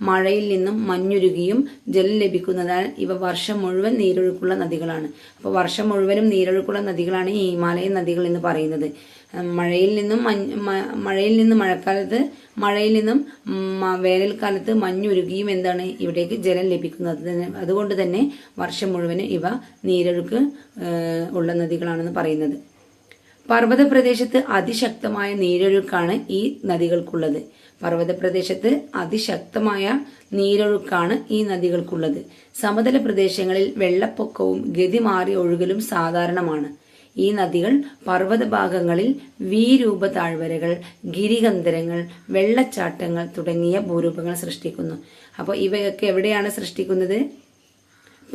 മഴയിൽ നിന്നും മഞ്ഞുരുകിയും ജലം ലഭിക്കുന്നതിനാൽ ഇവ വർഷം മുഴുവൻ നീരൊഴുക്കുള്ള നദികളാണ്. അപ്പോൾ വർഷം മുഴുവനും നീരൊഴുക്കുള്ള നദികളാണ് ഈ ഹിമാലയൻ നദികൾ എന്ന് പറയുന്നത്. മഴയിൽ നിന്നും മഴക്കാലത്ത്, മഴയിൽ നിന്നും വേനൽക്കാലത്ത് മഞ്ഞുരുകിയും ഇവിടേക്ക് ജലം ലഭിക്കുന്നത്. അതുകൊണ്ട് തന്നെ വർഷം മുഴുവനും ഇവ നീരൊഴുക്ക് ഉള്ള നദികളാണെന്ന് പറയുന്നത്. പർവ്വത പ്രദേശത്ത് അതിശക്തമായ നീരൊഴുക്കാണ് ഈ നദികൾക്കുള്ളത്. പർവ്വത പ്രദേശത്ത് അതിശക്തമായ നീരൊഴുക്കാണ് ഈ നദികൾക്കുള്ളത്. സമതല പ്രദേശങ്ങളിൽ വെള്ളപ്പൊക്കവും ഗതി മാറി ഒഴുകലും സാധാരണമാണ്. ഈ നദികൾ പർവ്വത ഭാഗങ്ങളിൽ വീരൂപ താഴ്വരകൾ, ഗിരികന്ധരങ്ങൾ, വെള്ളച്ചാട്ടങ്ങൾ തുടങ്ങിയ ഭൂരൂപങ്ങൾ സൃഷ്ടിക്കുന്നു. അപ്പോൾ ഇവയൊക്കെ എവിടെയാണ് സൃഷ്ടിക്കുന്നത്?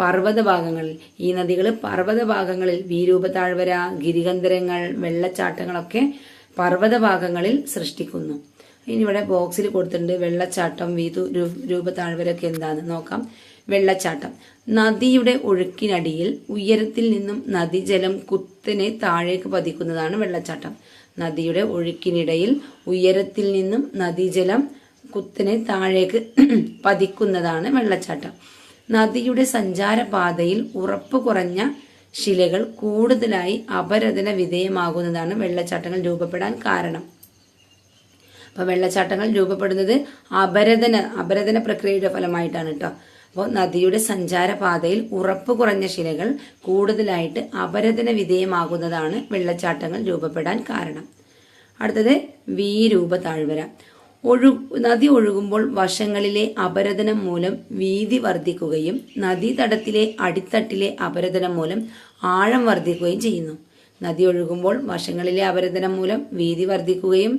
പർവ്വത ഭാഗങ്ങളിൽ. ഈ നദികൾ പർവ്വത ഭാഗങ്ങളിൽ വീരൂപ താഴ്വര, ഗിരികന്ധരങ്ങൾ, വെള്ളച്ചാട്ടങ്ങളൊക്കെ പർവ്വത ഭാഗങ്ങളിൽ സൃഷ്ടിക്കുന്നു. ഇനി ഇവിടെ ബോക്സിൽ കൊടുത്തിട്ടുണ്ട് വെള്ളച്ചാട്ടം, രൂപ താഴ്വരൊക്കെ എന്താന്ന് നോക്കാം. വെള്ളച്ചാട്ടം നദിയുടെ ഒഴുക്കിനടിയിൽ ഉയരത്തിൽ നിന്നും നദീജലം കുത്തനെ താഴേക്ക് പതിക്കുന്നതാണ് വെള്ളച്ചാട്ടം. നദിയുടെ ഒഴുക്കിനിടയിൽ ഉയരത്തിൽ നിന്നും നദീജലം കുത്തനെ താഴേക്ക് പതിക്കുന്നതാണ് വെള്ളച്ചാട്ടം. നദിയുടെ സഞ്ചാരപാതയിൽ ഉറപ്പ് കുറഞ്ഞ ശിലകൾ കൂടുതലായി അപരദന വിധേയമാകുന്നതാണ് വെള്ളച്ചാട്ടങ്ങൾ രൂപപ്പെടാൻ കാരണം. അപ്പൊ വെള്ളച്ചാട്ടങ്ങൾ രൂപപ്പെടുന്നത് അപരദന പ്രക്രിയയുടെ ഫലമായിട്ടാണ് കേട്ടോ. അപ്പോൾ നദിയുടെ സഞ്ചാരപാതയിൽ ഉറപ്പ് കുറഞ്ഞ ശിലകൾ കൂടുതലായിട്ട് അപരദന വിധേയമാകുന്നതാണ് വെള്ളച്ചാട്ടങ്ങൾ രൂപപ്പെടാൻ കാരണം. അടുത്തത് വീരൂപ താഴ്വര. നദി ഒഴുകുമ്പോൾ വശങ്ങളിലെ അപരദനം മൂലം വീതി വർദ്ധിക്കുകയും നദീതടത്തിലെ അടിത്തട്ടിലെ അപരദനം മൂലം ആഴം വർദ്ധിക്കുകയും ചെയ്യുന്നു. നദി ഒഴുകുമ്പോൾ വശങ്ങളിലെ അപരദനം മൂലം വീതി വർദ്ധിക്കുകയും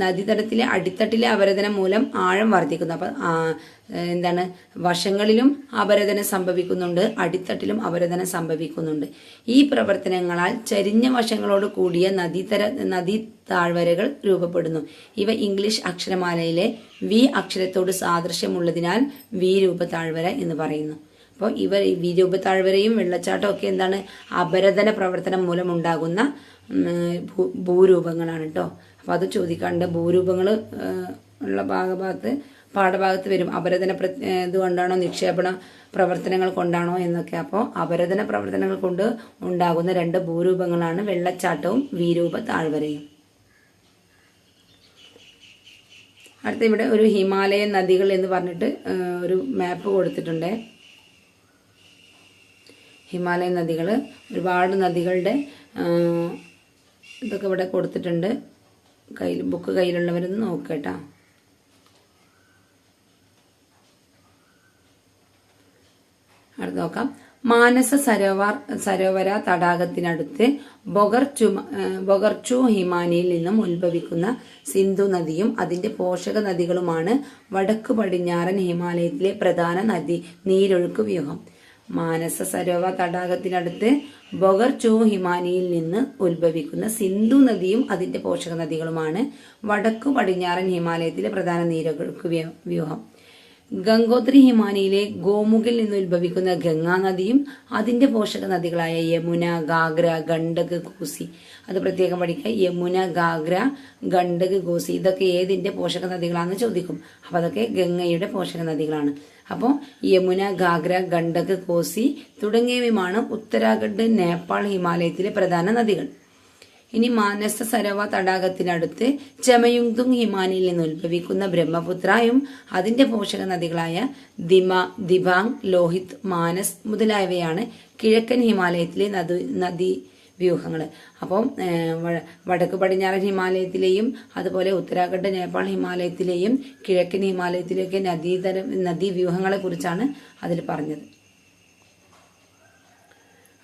നദീതടത്തിലെ അടിത്തട്ടിലെ അപരദനം മൂലം ആഴം വർദ്ധിക്കുന്നു. അപ്പൊ വശങ്ങളിലും അപരദനം സംഭവിക്കുന്നുണ്ട്, അടിത്തട്ടിലും അപരദനം സംഭവിക്കുന്നുണ്ട്. ഈ പ്രവർത്തനങ്ങളാൽ ചരിഞ്ഞ വശങ്ങളോട് കൂടിയ നദീ താഴ്വരകൾ രൂപപ്പെടുന്നു. ഇവ ഇംഗ്ലീഷ് അക്ഷരമാലയിലെ വി അക്ഷരത്തോട് സാദൃശ്യമുള്ളതിനാൽ വി രൂപ താഴ്വര എന്ന് പറയുന്നു. അപ്പോൾ ഈ വിരൂപ താഴ്വരയും വെള്ളച്ചാട്ടവും ഒക്കെ എന്താണ് അപരദന പ്രവർത്തനം മൂലം ഉണ്ടാകുന്ന ഭൂരൂപങ്ങളാണ് കേട്ടോ. അപ്പോൾ അത് ചോദിക്കാണ്ട് ഭൂരൂപങ്ങൾ ഉള്ള പാഠഭാഗത്ത് വരും. അപരദന ഇതുകൊണ്ടാണോ നിക്ഷേപണ പ്രവർത്തനങ്ങൾ കൊണ്ടാണോ എന്നൊക്കെ. അപ്പോൾ അപരദന പ്രവർത്തനങ്ങൾ കൊണ്ട് ഉണ്ടാകുന്ന 2 ഭൂരൂപങ്ങളാണ് വെള്ളച്ചാട്ടവും വിരൂപ താഴ്വരയും. അടുത്ത ഇവിടെ ഒരു ഹിമാലയൻ നദികൾ എന്ന് പറഞ്ഞിട്ട് ഒരു മാപ്പ് കൊടുത്തിട്ടുണ്ട്. ഹിമാലയൻ നദികൾ, ഒരുപാട് നദികളുടെ ഇതൊക്കെ ഇവിടെ കൊടുത്തിട്ടുണ്ട്. ബുക്ക് കയ്യിലുള്ളവരൊന്ന് നോക്കട്ടോ. അടുത്ത് നോക്കാം. മാനസ സരോവര തടാകത്തിനടുത്ത് ബൊഗർച്ചു ഹിമാനിയിൽ നിന്നും ഉത്ഭവിക്കുന്ന സിന്ധു നദിയും അതിന്റെ പോഷക നദികളുമാണ് വടക്കു പടിഞ്ഞാറൻ ഹിമാലയത്തിലെ പ്രധാന നീരൊഴുക്ക് വ്യൂഹം. മാനസ സരോവർ തടാകത്തിനടുത്ത് ബൊഗർച്ചു ഹിമാനിയിൽ നിന്ന് ഉത്ഭവിക്കുന്ന സിന്ധു നദിയും അതിന്റെ പോഷക നദികളുമാണ് വടക്കു പടിഞ്ഞാറൻ ഹിമാലയത്തിലെ പ്രധാന നീരൊഴുക്ക് വ്യൂഹം. ഗംഗോത്രി ഹിമാനിയിലെ ഗോമുഖിൽ നിന്ന് ഉത്ഭവിക്കുന്ന ഗംഗാ നദിയും അതിന്റെ പോഷക നദികളായ യമുന, ഗാഗ്ര, ഗണ്ഡക്, കോസി, അത് പ്രത്യേകം പഠിക്കുക. യമുന, ഗാഗ്ര, ഗണ്ഡക്, കോസി ഇതൊക്കെ ഏതിന്റെ പോഷക നദികളാണെന്ന് ചോദിക്കും. അപ്പൊ അതൊക്കെ ഗംഗയുടെ പോഷക നദികളാണ്. അപ്പോൾ യമുന, ഗാഗ്ര, ഗണ്ഡക്, കോസി തുടങ്ങിയവയുമാണ് ഉത്തരാഖണ്ഡ്, നേപ്പാൾ, ഹിമാലയത്തിലെ പ്രധാന നദികൾ. ഇനി മാനസ സരോവർ തടാകത്തിനടുത്ത് ചമയുങ്തുങ് ഹിമാനിയിൽ നിന്ന് ഉത്ഭവിക്കുന്ന ബ്രഹ്മപുത്രയും അതിന്റെ പോഷക നദികളായ ദിബാങ്, ലോഹിത്, മാനസ് മുതലായവയാണ് കിഴക്കൻ ഹിമാലയത്തിലെ നദീ വ്യൂഹങ്ങൾ. അപ്പം വടക്ക് പടിഞ്ഞാറൻ ഹിമാലയത്തിലെയും അതുപോലെ ഉത്തരാഖണ്ഡ്, നേപ്പാൾ ഹിമാലയത്തിലെയും കിഴക്കൻ ഹിമാലയത്തിലെയൊക്കെ നദീവ്യൂഹങ്ങളെ കുറിച്ചാണ് അതിൽ പറഞ്ഞത്.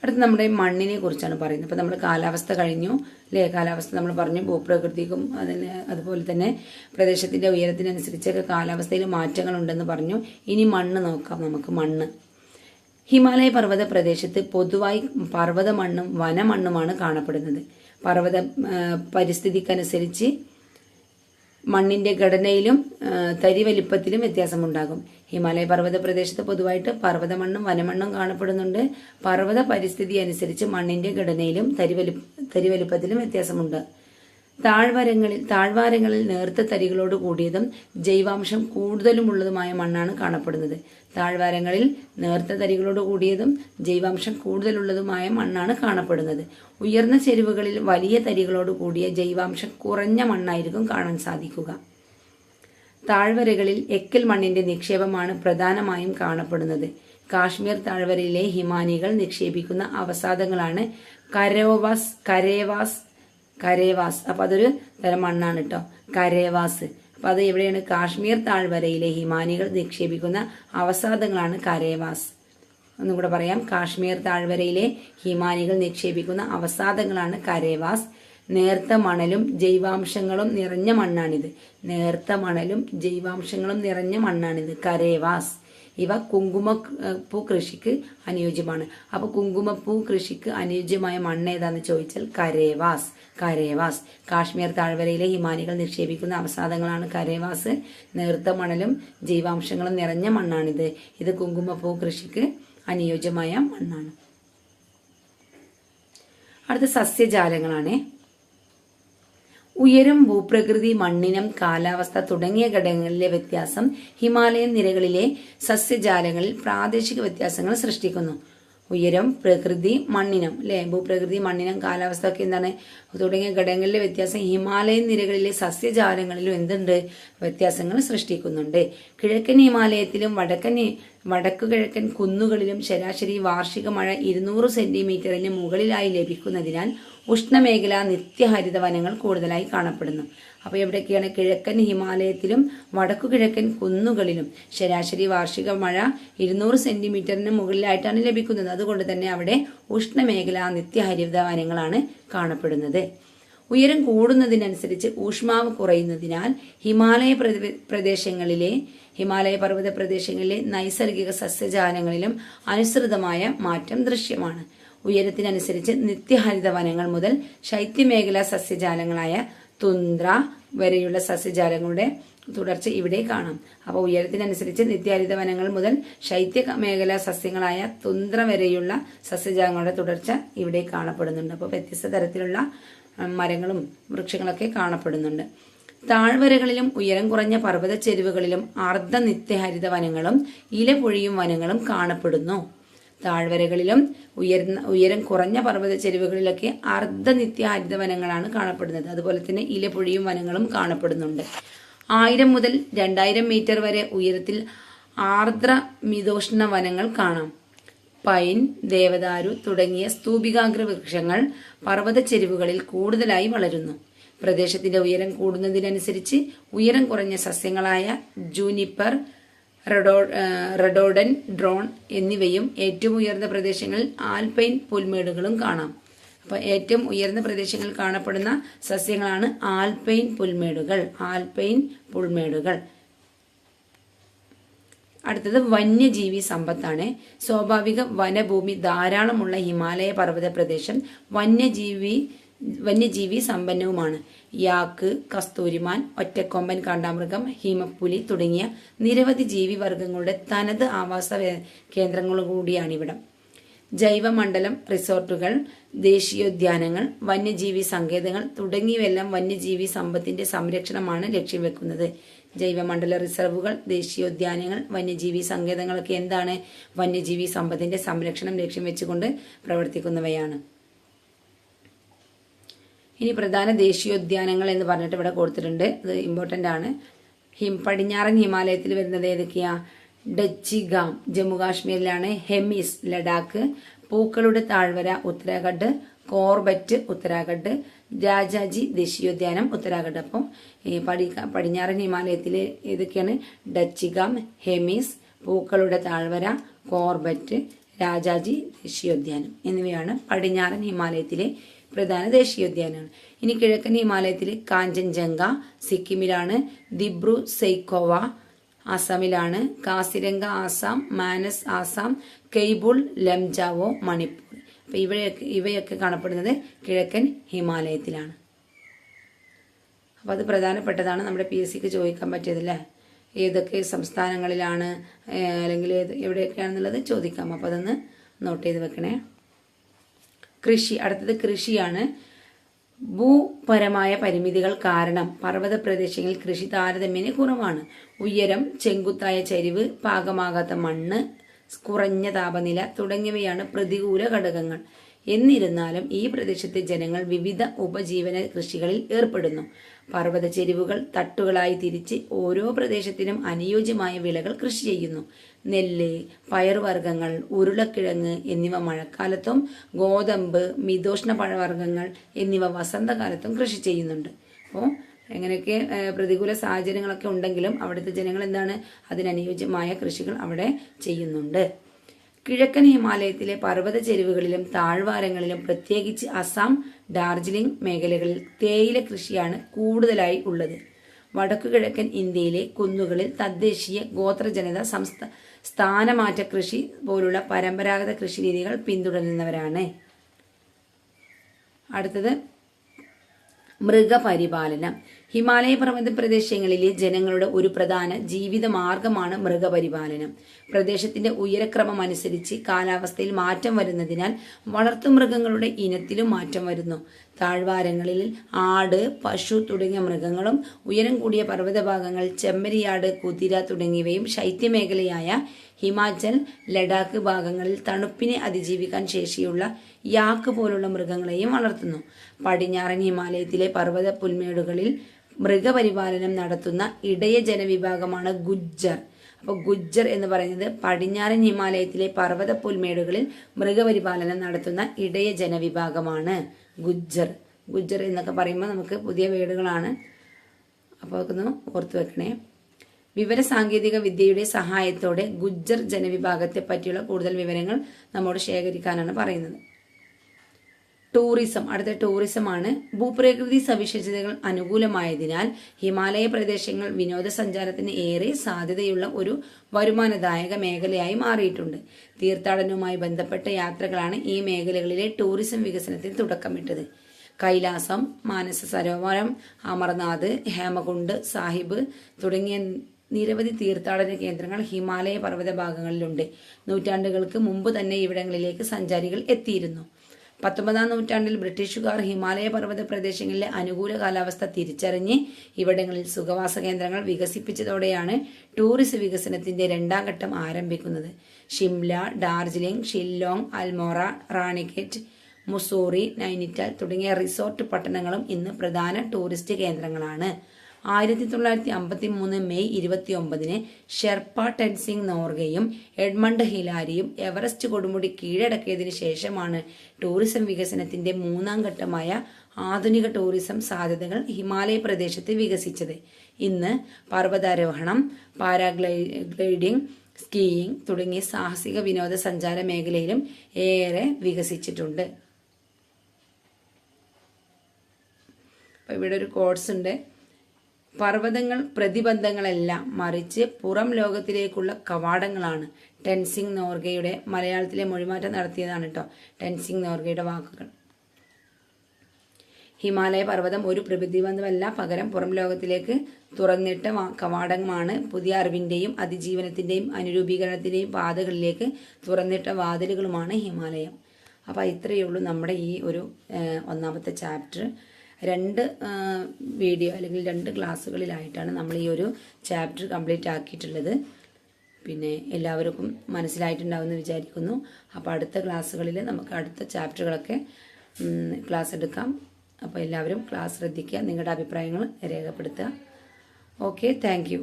അടുത്ത് നമ്മുടെ മണ്ണിനെ കുറിച്ചാണ് പറയുന്നത്. അപ്പം നമ്മൾ കാലാവസ്ഥ കഴിഞ്ഞു അല്ലേ? കാലാവസ്ഥ നമ്മൾ പറഞ്ഞു, ഭൂപ്രകൃതിക്കും അതുപോലെ തന്നെ പ്രദേശത്തിന്റെ ഉയരത്തിനനുസരിച്ചൊക്കെ കാലാവസ്ഥയിൽ മാറ്റങ്ങൾ ഉണ്ടെന്ന് പറഞ്ഞു. ഇനി മണ്ണ് നോക്കാം നമുക്ക്. മണ്ണ് ഹിമാലയ പർവ്വത പ്രദേശത്ത് പൊതുവായി പർവ്വത മണ്ണും വനമണ്ണുമാണ് കാണപ്പെടുന്നത്. പർവ്വത പരിസ്ഥിതിക്കനുസരിച്ച് മണ്ണിന്റെ ഘടനയിലും തരി വലിപ്പത്തിലും വ്യത്യാസമുണ്ടാകും. ഹിമാലയ പർവ്വത പ്രദേശത്ത് പൊതുവായിട്ട് പർവ്വത മണ്ണും വനമണ്ണും കാണപ്പെടുന്നുണ്ട്. പർവ്വത പരിസ്ഥിതി അനുസരിച്ച് മണ്ണിന്റെ ഘടനയിലും തരി വലിപ്പത്തിലും വ്യത്യാസമുണ്ട്. താഴ്വാരങ്ങളിൽ നേർത്ത തരികളോട് കൂടിയതും ജൈവാംശം കൂടുതലുമുള്ളതുമായ മണ്ണാണ് കാണപ്പെടുന്നത്. താഴ്വാരങ്ങളിൽ നേർത്ത തരികളോട് കൂടിയതും ജൈവാംശം കൂടുതലുള്ളതുമായ മണ്ണാണ് കാണപ്പെടുന്നത്. ഉയർന്ന ചെരുവുകളിൽ വലിയ തരികളോട് കൂടിയ ജൈവാംശം കുറഞ്ഞ മണ്ണായിരിക്കും കാണാൻ സാധിക്കുക. താഴ്വരകളിൽ എക്കൽ മണ്ണിന്റെ നിക്ഷേപമാണ് പ്രധാനമായും കാണപ്പെടുന്നത്. കാശ്മീർ താഴ്വരയിലെ ഹിമാനികൾ നിക്ഷേപിക്കുന്ന അവസാദങ്ങളാണ് കരേവാസ്. അപ്പൊ അതൊരു തരം മണ്ണാണ് കേട്ടോ, കരേവാസ്. അപ്പൊ അത് എവിടെയാണ്? കാശ്മീർ താഴ്വരയിലെ ഹിമാനികൾ നിക്ഷേപിക്കുന്ന അവസാദങ്ങളാണ് കരേവാസ്. ഒന്നും കൂടെ പറയാം. കാശ്മീർ താഴ്വരയിലെ ഹിമാനികൾ നിക്ഷേപിക്കുന്ന അവസാദങ്ങളാണ് കരേവാസ്. നേർത്ത മണലും ജൈവാംശങ്ങളും നിറഞ്ഞ മണ്ണാണിത് കരേവാസ്. ഇവ കുങ്കുമപ്പൂ കൃഷിക്ക് അനുയോജ്യമാണ്. അപ്പൊ കുങ്കുമപ്പൂ കൃഷിക്ക് അനുയോജ്യമായ മണ്ണ് ഏതാന്ന് ചോദിച്ചാൽ കരേവാസ്. കാശ്മീർ താഴ്വരയിലെ ഹിമാനികൾ നിക്ഷേപിക്കുന്ന അവസാദങ്ങളാണ് കരേവാസ്. നേർത്ത മണലും ജൈവാംശങ്ങളും നിറഞ്ഞ മണ്ണാണിത്. ഇത് കുങ്കുമപ്പൂ കൃഷിക്ക് അനുയോജ്യമായ മണ്ണാണ്. അടുത്ത സസ്യജാലങ്ങളാണ്. ഉയരം, ഭൂപ്രകൃതി, മണ്ണിനം, കാലാവസ്ഥ തുടങ്ങിയ ഘടകങ്ങളിലെ വ്യത്യാസം ഹിമാലയൻ നിരകളിലെ സസ്യജാലങ്ങളിൽ പ്രാദേശിക വ്യത്യാസങ്ങൾ സൃഷ്ടിക്കുന്നു. ഉയരം, പ്രകൃതി, മണ്ണിനം അല്ലെ, ഭൂപ്രകൃതി, മണ്ണിനം, കാലാവസ്ഥ ഒക്കെ എന്താണ് തുടങ്ങിയ ഘടകങ്ങളിലെ വ്യത്യാസം ഹിമാലയൻ നിരകളിലെ സസ്യജാലങ്ങളിലും എന്തുണ്ട്? വ്യത്യാസങ്ങൾ സൃഷ്ടിക്കുന്നുണ്ട്. കിഴക്കൻ ഹിമാലയത്തിലും വടക്കു കിഴക്കൻ കുന്നുകളിലും ശരാശരി വാർഷിക മഴ 200 സെന്റിമീറ്ററിന് മുകളിലായി ലഭിക്കുന്നതിനാൽ ഉഷ്ണമേഖല നിത്യഹരിത വനങ്ങൾ കൂടുതലായി കാണപ്പെടുന്നു. അപ്പോൾ എവിടെയൊക്കെയാണ്? കിഴക്കൻ ഹിമാലയത്തിലും വടക്കു കിഴക്കൻ കുന്നുകളിലും ശരാശരി വാർഷിക മഴ 200 സെന്റിമീറ്ററിന് മുകളിലായിട്ടാണ് ലഭിക്കുന്നത്. അതുകൊണ്ട് തന്നെ അവിടെ ഉഷ്ണമേഖല നിത്യഹരിത വനങ്ങളാണ് കാണപ്പെടുന്നത്. ഉയരം കൂടുന്നതിനനുസരിച്ച് ഊഷ്മാവ് കുറയുന്നതിനാൽ ഹിമാലയ പർവ്വത പ്രദേശങ്ങളിലെ നൈസർഗിക സസ്യജാലങ്ങളിലും അനുസൃതമായ മാറ്റം ദൃശ്യമാണ്. ഉയരത്തിനനുസരിച്ച് നിത്യഹരിത വനങ്ങൾ മുതൽ ശൈത്യമേഖലാ സസ്യജാലങ്ങളായ തുന്ദ്ര വരെയുള്ള സസ്യജാലങ്ങളുടെ തുടർച്ച ഇവിടെ കാണാം. അപ്പോൾ ഉയരത്തിനനുസരിച്ച് നിത്യഹരിത വനങ്ങൾ മുതൽ ശൈത്യ മേഖലാ സസ്യങ്ങളായ തുന്ദ്ര വരെയുള്ള സസ്യജാലങ്ങളുടെ തുടർച്ച ഇവിടെ കാണപ്പെടുന്നുണ്ട്. അപ്പോൾ വ്യത്യസ്ത തരത്തിലുള്ള മരങ്ങളും വൃക്ഷങ്ങളൊക്കെ കാണപ്പെടുന്നുണ്ട്. താഴ്വരകളിലും ഉയരം കുറഞ്ഞ പർവ്വത ചെരുവുകളിലും അർദ്ധ നിത്യഹരിത വനങ്ങളും ഇലപൊഴിയും വനങ്ങളും കാണപ്പെടുന്നു. താഴ്വരകളിലും ഉയരം കുറഞ്ഞ പർവ്വത ചെരുവുകളിലൊക്കെ അർദ്ധ നിത്യഹരിത വനങ്ങളാണ് കാണപ്പെടുന്നത്. അതുപോലെ തന്നെ ഇലപൊഴിയും വനങ്ങളും കാണപ്പെടുന്നുണ്ട്. 1000 മുതൽ 2000 മീറ്റർ വരെ ഉയരത്തിൽ ആർദ്ര മിതോഷ്ണ വനങ്ങൾ കാണാം. പൈൻ, ദേവദാരു തുടങ്ങിയ സ്തൂപികാഗ്ര വൃക്ഷങ്ങൾ പർവ്വത ചെരുവുകളിൽ കൂടുതലായി വളരുന്നു. പ്രദേശത്തിന്റെ ഉയരം കൂടുന്നതിനനുസരിച്ച് ഉയരം കുറഞ്ഞ സസ്യങ്ങളായ ജൂനിപ്പർ, റെഡോഡൻ ഡ്രോൺ എന്നിവയും ഏറ്റവും ഉയർന്ന പ്രദേശങ്ങളിൽ ആൽപൈൻ പുൽമേടുകളും കാണാം. അപ്പോൾ ഏറ്റവും ഉയർന്ന പ്രദേശങ്ങളിൽ കാണപ്പെടുന്ന സസ്യങ്ങളാണ് ആൽപൈൻ പുൽമേടുകൾ. അടുത്തത് വന്യജീവി സമ്പത്താണ്. സ്വാഭാവിക വനഭൂമി ധാരാളമുള്ള ഹിമാലയ പർവ്വത പ്രദേശം വന്യജീവി സമ്പന്നവുമാണ്. യാക്ക്, കസ്തൂരിമാൻ, ഒറ്റക്കൊമ്പൻ കാണ്ടാമൃഗം, ഹിമപ്പുലി തുടങ്ങിയ നിരവധി ജീവിവർഗങ്ങളുടെ തനത് ആവാസ കേന്ദ്രങ്ങളും കൂടിയാണിവിടം. ജൈവമണ്ഡലം, റിസോർട്ടുകൾ, ദേശീയോദ്യാനങ്ങൾ, വന്യജീവി സങ്കേതങ്ങൾ തുടങ്ങിയവയെല്ലാം വന്യജീവി സമ്പത്തിന്റെ സംരക്ഷണമാണ് ലക്ഷ്യം വെക്കുന്നത്. ജൈവമണ്ഡല റിസർവുകൾ, ദേശീയോദ്യാനങ്ങൾ, വന്യജീവി സങ്കേതങ്ങളൊക്കെ എന്താണ്? വന്യജീവി സമ്പത്തിന്റെ സംരക്ഷണം ലക്ഷ്യം വെച്ചുകൊണ്ട് പ്രവർത്തിക്കുന്നവയാണ്. ഇനി പ്രധാന ദേശീയോദ്യാനങ്ങൾ എന്ന് പറഞ്ഞിട്ട് ഇവിടെ കൊടുത്തിട്ടുണ്ട്. അത് ഇമ്പോർട്ടൻ്റ് ആണ്. പടിഞ്ഞാറൻ ഹിമാലയത്തിൽ വരുന്നത് ഏതൊക്കെയാ? ഡച്ചിഗാം ജമ്മു കാശ്മീരിലാണ്, ഹെമിസ് ലഡാക്ക്, പൂക്കളുടെ താഴ്വര ഉത്തരാഖണ്ഡ്, കോർബറ്റ് ഉത്തരാഖണ്ഡ്, രാജാജി ദേശീയോദ്യാനം ഉത്തരാഖണ്ഡ്. അപ്പം ഈ പടിഞ്ഞാറൻ ഹിമാലയത്തിൽ ഏതൊക്കെയാണ്? ഡച്ചിഗാം, ഹെമിസ്, പൂക്കളുടെ താഴ്വര, കോർബറ്റ്, രാജാജി ദേശീയോദ്യാനം എന്നിവയാണ് പടിഞ്ഞാറൻ ഹിമാലയത്തിലെ പ്രധാന ദേശീയോദ്യാനങ്ങൾ. ഇനി കിഴക്കൻ ഹിമാലയത്തിൽ കാഞ്ചൻജംഗ സിക്കിമിലാണ്, ദിബ്രു സൈഖോവ ആസാമിലാണ്, കാസിരംഗ ആസാം, മാനസ് ആസാം, കെയ്ബുൾ ലംജാവോ മണിപ്പൂർ. അപ്പൊ ഇവയൊക്കെ കാണപ്പെടുന്നത് കിഴക്കൻ ഹിമാലയത്തിലാണ്. അപ്പൊ അത് പ്രധാനപ്പെട്ടതാണ്. നമ്മുടെ PSCക്ക് ചോദിക്കാൻ പറ്റിയതല്ലേ, ഏതൊക്കെ സംസ്ഥാനങ്ങളിലാണ് അല്ലെങ്കിൽ എവിടെയൊക്കെയാണെന്നുള്ളത് ചോദിക്കാം. അപ്പൊ അതൊന്ന് നോട്ട് ചെയ്ത് വെക്കണേ. കൃഷി, അടുത്തത് കൃഷിയാണ്. ഭൂപരമായ പരിമിതികൾ കാരണം പർവ്വത പ്രദേശങ്ങളിൽ കൃഷി താരതമ്യേന കുറവാണ്. ഉയരം, ചെങ്കുത്തായ ചരിവ്, പാകമാകാത്ത മണ്ണ്, കുറഞ്ഞ താപനില തുടങ്ങിയവയാണ് പ്രതികൂല ഘടകങ്ങൾ. എന്നിരുന്നാലും ഈ പ്രദേശത്തെ ജനങ്ങൾ വിവിധ ഉപജീവന കൃഷികളിൽ ഏർപ്പെടുന്നു. പർവ്വത ചെരിവുകൾ തട്ടുകളായി തിരിച്ച് ഓരോ പ്രദേശത്തിനും അനുയോജ്യമായ വിളകൾ കൃഷി ചെയ്യുന്നു. നെല്ല്, പയറുവർഗ്ഗങ്ങൾ, ഉരുളക്കിഴങ്ങ് എന്നിവ മഴക്കാലത്തും ഗോതമ്പ്, മിതോഷ്ണ പഴവർഗ്ഗങ്ങൾ എന്നിവ വസന്തകാലത്തും കൃഷി ചെയ്യുന്നുണ്ട്. അപ്പോൾ എങ്ങനെയൊക്കെ പ്രതികൂല സാഹചര്യങ്ങളൊക്കെ ഉണ്ടെങ്കിലും അവിടുത്തെ ജനങ്ങൾ എന്താണ്, അതിനനുയോജ്യമായ കൃഷികൾ അവിടെ ചെയ്യുന്നുണ്ട്. കിഴക്കൻ ഹിമാലയത്തിലെ പർവ്വത ചെരുവുകളിലും താഴ്വാരങ്ങളിലും പ്രത്യേകിച്ച് അസം, ഡാർജിലിംഗ് മേഖലകളിൽ തേയില കൃഷിയാണ് കൂടുതലായി ഉള്ളത്. വടക്കു കിഴക്കൻ ഇന്ത്യയിലെ കുന്നുകളിൽ തദ്ദേശീയ ഗോത്രജനത സ്ഥാനമാറ്റ കൃഷി പോലുള്ള പരമ്പരാഗത കൃഷിരീതികൾ പിന്തുടരുന്നവരാണ്. അടുത്തത് മൃഗപരിപാലനം. ഹിമാലയ പർവ്വത പ്രദേശങ്ങളിലെ ജനങ്ങളുടെ ഒരു പ്രധാന ജീവിത മാർഗമാണ് മൃഗപരിപാലനം. പ്രദേശത്തിന്റെ ഉയരക്രമം അനുസരിച്ച് കാലാവസ്ഥയിൽ മാറ്റം വരുന്നതിനാൽ വളർത്തുമൃഗങ്ങളുടെ ഇനത്തിലും മാറ്റം വരുന്നു. താഴ്വാരങ്ങളിൽ ആട്, പശു തുടങ്ങിയ മൃഗങ്ങളും ഉയരം കൂടിയ പർവ്വത ഭാഗങ്ങൾ ചെമ്മരിയാട്, കുതിര തുടങ്ങിയവയും ശൈത്യമേഖലയായ ഹിമാചൽ, ലഡാക്ക് ഭാഗങ്ങളിൽ തണുപ്പിനെ അതിജീവിക്കാൻ ശേഷിയുള്ള യാക്ക് പോലുള്ള മൃഗങ്ങളെയും വളർത്തുന്നു. പടിഞ്ഞാറൻ ഹിമാലയത്തിലെ പർവ്വത പുൽമേടുകളിൽ മൃഗപരിപാലനം നടത്തുന്ന ഇടയ ജനവിഭാഗമാണ് ഗുജ്ജർ. അപ്പോൾ ഗുജ്ജർ എന്ന് പറയുന്നത് പടിഞ്ഞാറൻ ഹിമാലയത്തിലെ പർവ്വത പുൽമേടുകളിൽ മൃഗപരിപാലനം നടത്തുന്ന ഇടയ ജനവിഭാഗമാണ് ഗുജ്ജർ. ഗുജ്ജർ എന്നൊക്കെ പറയുമ്പോൾ നമുക്ക് പുതിയ വേർഡുകളാണ്, അപ്പോൾ അതൊന്ന് ഓർത്തു വെക്കണേ. വിവര സാങ്കേതിക വിദ്യയുടെ സഹായത്തോടെ ഗുജ്ജർ ജനവിഭാഗത്തെ പറ്റിയുള്ള കൂടുതൽ വിവരങ്ങൾ നമ്മോട് ശേഖരിക്കാനാണ് പറയുന്നത്. ടൂറിസം, അടുത്ത ടൂറിസമാണ്. ഭൂപ്രകൃതി സവിശേഷതകൾ അനുകൂലമായതിനാൽ ഹിമാലയ പ്രദേശങ്ങൾ വിനോദസഞ്ചാരത്തിന് ഏറെ സാധ്യതയുള്ള ഒരു വരുമാനദായക മേഖലയായി മാറിയിട്ടുണ്ട്. തീർത്ഥാടനവുമായി ബന്ധപ്പെട്ട യാത്രകളാണ് ഈ മേഖലകളിലെ ടൂറിസം വികസനത്തിന് തുടക്കമിട്ടത്. കൈലാസം, മാനസ സരോവരം, അമർനാഥ്, ഹേമകുണ്ട് സാഹിബ് തുടങ്ങിയ നിരവധി തീർത്ഥാടന കേന്ദ്രങ്ങൾ ഹിമാലയ പർവ്വത ഭാഗങ്ങളിലുണ്ട്. നൂറ്റാണ്ടുകൾക്ക് മുമ്പ് തന്നെ ഇവിടങ്ങളിലേക്ക് സഞ്ചാരികൾ എത്തിയിരുന്നു. 19-ാം നൂറ്റാണ്ടിൽ ബ്രിട്ടീഷുകാർ ഹിമാലയ പർവ്വത പ്രദേശങ്ങളിലെ അനുകൂല കാലാവസ്ഥ തിരിച്ചറിഞ്ഞ് ഇവിടങ്ങളിൽ സുഖവാസ കേന്ദ്രങ്ങൾ വികസിപ്പിച്ചതോടെയാണ് ടൂറിസ്റ്റ് വികസനത്തിന്റെ രണ്ടാം ഘട്ടം ആരംഭിക്കുന്നത്. ഷിംല, ഡാർജിലിംഗ്, ഷില്ലോങ്, അൽമോറ, റാണിഖേറ്റ്, മുസൂറി, നൈനിറ്റാൽ തുടങ്ങിയ റിസോർട്ട് പട്ടണങ്ങളും ഇന്ന് പ്രധാന ടൂറിസ്റ്റ് കേന്ദ്രങ്ങളാണ്. 1953 മെയ് 29-ന് ഷെർപ്പ ടെൻസിംഗ് നോർഗയും എഡ്മണ്ട് ഹിലാരിയും എവറസ്റ്റ് കൊടുമുടി കീഴടക്കിയതിനു ശേഷമാണ് ടൂറിസം വികസനത്തിന്റെ മൂന്നാം ഘട്ടമായ ആധുനിക ടൂറിസം സാധ്യതകൾ ഹിമാലയ പ്രദേശത്ത് വികസിച്ചത്. ഇന്ന് പർവ്വതാരോഹണം, പാരാഗ്ലൈഡിംഗ്, സ്കീയിങ് തുടങ്ങിയ സാഹസിക വിനോദസഞ്ചാര മേഖലയിലും ഏറെ വികസിച്ചിട്ടുണ്ട്. ഇവിടെ ഒരു കോഴ്സ് ഉണ്ട്. പർവ്വതങ്ങൾ പ്രതിബന്ധങ്ങളല്ല, മറിച്ച് പുറം ലോകത്തിലേക്കുള്ള കവാടങ്ങളാണ്. ടെൻസിംഗ് നോർഗയുടെ മലയാളത്തിലെ മൊഴിമാറ്റം നടത്തിയതാണ് കേട്ടോ ടെൻസിംഗ് നോർഗയുടെ വാക്കുകൾ. ഹിമാലയ പർവ്വതം ഒരു പ്രതിബന്ധമല്ല, പകരം പുറം ലോകത്തിലേക്ക് തുറന്നിട്ട കവാടമാണ്. പുതിയ അറിവിന്റെയും അതിജീവനത്തിന്റെയും അനുരൂപീകരണത്തിന്റെയും പാതകളിലേക്ക് തുറന്നിട്ട വാതിലുകളുമാണ് ഹിമാലയം. അപ്പം ഇത്രയേ ഉള്ളൂ നമ്മുടെ ഈ ഒരു ഒന്നാമത്തെ ചാപ്റ്റർ. 2 വീഡിയോ അല്ലെങ്കിൽ 2 ക്ലാസ്സുകളിലായിട്ടാണ് നമ്മൾ ഈ ഒരു ചാപ്റ്റർ കംപ്ലീറ്റ് ആക്കിയിട്ടുള്ളത്. പിന്നെ എല്ലാവർക്കും മനസ്സിലായിട്ടുണ്ടാവുമെന്ന് വിചാരിക്കുന്നു. അപ്പോൾ അടുത്ത ക്ലാസ്സുകളിൽ നമുക്ക് അടുത്ത ചാപ്റ്ററുകളൊക്കെ ക്ലാസ് എടുക്കാം. അപ്പോൾ എല്ലാവരും ക്ലാസ് ശ്രദ്ധിക്കുക, നിങ്ങളുടെ അഭിപ്രായങ്ങൾ രേഖപ്പെടുത്തുക. Okay, thank you.